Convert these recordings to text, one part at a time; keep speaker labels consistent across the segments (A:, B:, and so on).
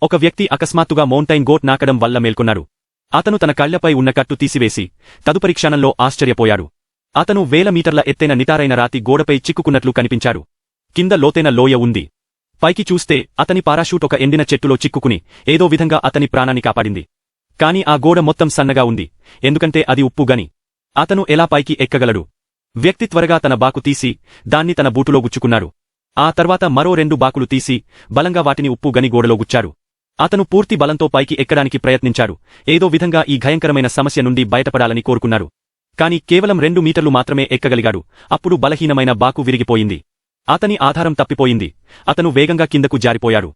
A: ఒక వ్యక్తి అకస్మాత్తుగా మౌంటైన్ గోట్ నాకడం వల్ల మేల్కొన్నారు. అతను తన కళ్లపై ఉన్న కట్టు తీసివేసి తదుపరి క్షణంలో ఆశ్చర్యపోయాడు. అతను వేల మీటర్ల ఎత్తైన నిటారైన రాతి గోడపై చిక్కుకున్నట్లు కనిపించారు. కింద లోతైన లోయ ఉంది. పైకి చూస్తే అతని పారాషూట్ ఒక ఎండిన చెట్టులో చిక్కుకుని ఏదో విధంగా అతని ప్రాణాన్ని కాపాడింది. కాని ఆ గోడ మొత్తం సన్నగా ఉంది, ఎందుకంటే అది ఉప్పు గని. అతను ఎలా పైకి ఎక్కగలడు? వ్యక్తి త్వరగా తన బాకు తీసి దాన్ని తన బూటులో గుచ్చుకున్నాడు. ఆ తర్వాత మరో 2 బాకులు తీసి బలంగా వాటిని ఉప్పు గని గోడలో గుచ్చారు. అతను పూర్తి బలంతో పైకి ఎక్కడానికి ప్రయత్నించారు. ఏదో విధంగా ఈ భయంకరమైన సమస్య నుండి బయటపడాలని కోరుకున్నారు. కాని కేవలం 2 మీటర్లు మాత్రమే ఎక్కగలిగాడు. అప్పుడు బలహీనమైన బాకు విరిగిపోయింది. అతని ఆధారం తప్పిపోయింది. అతను వేగంగా కిందకు జారిపోయాడు.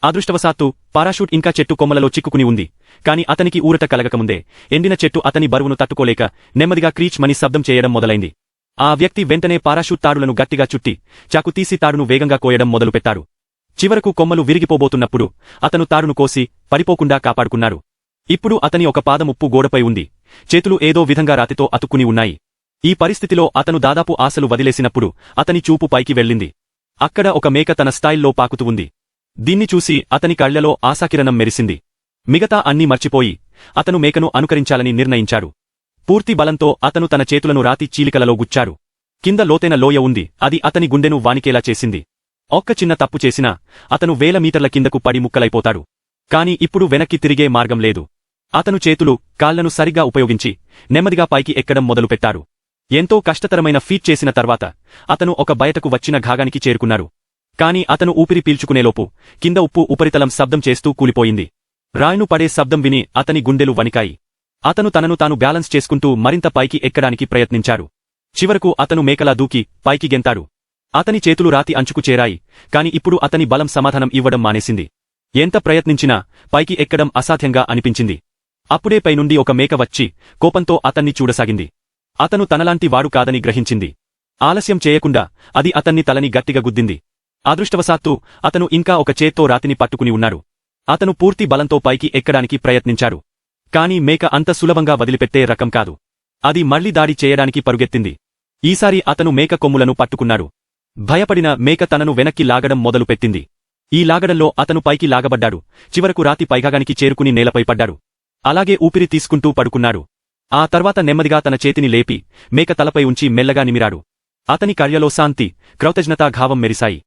A: అదృష్టవశాత్తు పారాషూట్ ఇంకా చెట్టు కొమ్మలలో చిక్కుకుని ఉంది. కాని అతనికి ఊరట కలగకముందే ఎండిన చెట్టు అతని బరువును తట్టుకోలేక నెమ్మదిగా క్రీచ్ మని శబ్దం చేయడం మొదలైంది. ఆ వ్యక్తి వెంటనే పారాషూట్ తాడులను గట్టిగా చుట్టి చాకు తీసి తాడును వేగంగా కోయడం మొదలుపెట్టాడు. చివరకు కొమ్మలు విరిగిపోబోతున్నప్పుడు అతను తాడును కోసి పడిపోకుండా కాపాడుకున్నాడు. ఇప్పుడు అతని ఒక పాదం ఉప్పు గోడపై ఉంది. చేతులు ఏదో విధంగా రాతితో అతుక్కుని ఉన్నాయి. ఈ పరిస్థితిలో అతను దాదాపు ఆశలు వదిలేసినప్పుడు అతని చూపు పైకి వెళ్ళింది. అక్కడ ఒక మేక తన స్టైల్లో పాకుతూ ఉంది. దీన్ని చూసి అతని కళ్లలో ఆశాకిరణం మెరిసింది. మిగతా అన్నీ మర్చిపోయి అతను మేకను అనుకరించాలని నిర్ణయించాడు. పూర్తి బలంతో అతను తన చేతులను రాతి చీలికలలో గుచ్చారు. కింద లోతైన లోయ ఉంది. అది అతని గుండెను వానికేలా చేసింది. ఒక్క చిన్న తప్పు చేసినా అతను వేల మీటర్ల కిందకు పడి ముక్కలైపోతాడు. కాని ఇప్పుడు వెనక్కి తిరిగే మార్గం లేదు. అతను చేతులు, కాళ్లను సరిగ్గా ఉపయోగించి నెమ్మదిగా పైకి ఎక్కడం మొదలుపెట్టారు. ఎంతో కష్టతరమైన ఫీట్ చేసిన తర్వాత అతను ఒక బయటకు వచ్చిన భాగానికి చేరుకున్నారు. కాని అతను ఊపిరి పీల్చుకునేలోపు కింద ఉప్పు ఉపరితలం శబ్దం చేస్తూ కూలిపోయింది. రాయిను పడే శబ్దం విని అతని గుండెలు వణికాయి. అతను తనను తాను బ్యాలెన్స్ చేసుకుంటూ మరింత పైకి ఎక్కడానికి ప్రయత్నించారు. చివరకు అతను మేకలా దూకి పైకి గెంతాడు. అతని చేతులు రాతి అంచుకు చేరాయి. కాని ఇప్పుడు అతని బలం సమాధానం ఇవ్వడం మానేసింది. ఎంత ప్రయత్నించినా పైకి ఎక్కడం అసాధ్యంగా అనిపించింది. అప్పుడే పైనుండి ఒక మేక వచ్చి కోపంతో అతన్ని చూడసాగింది. అతను తనలాంటి వాడు కాదని గ్రహించింది. ఆలస్యం చేయకుండా అది అతన్ని తలని గట్టిగా గుద్దింది. అదృష్టవశాత్తు అతను ఇంకా ఒక చేత్తో రాతిని పట్టుకుని ఉన్నారు. అతను పూర్తి బలంతో పైకి ఎక్కడానికి ప్రయత్నించారు. కాని మేక అంత సులభంగా వదిలిపెట్టే రకం కాదు. అది మళ్లీ దాడి చేయడానికి పరుగెత్తింది. ఈసారి అతను మేక కొమ్ములను పట్టుకున్నాడు. భయపడిన మేక తనను వెనక్కి లాగడం మొదలుపెట్టింది. ఈ లాగడంలో అతను పైకి లాగబడ్డాడు. చివరకు రాతి పైభాగానికి చేరుకుని నేలపై పడ్డాడు. అలాగే ఊపిరి తీసుకుంటూ పడుకున్నాడు. ఆ తర్వాత నెమ్మదిగా తన చేతిని లేపి మేక తలపై ఉంచి మెల్లగా నిమిరాడు. అతని కళ్లలో శాంతి, కృతజ్ఞతాభావం మెరిశాయి.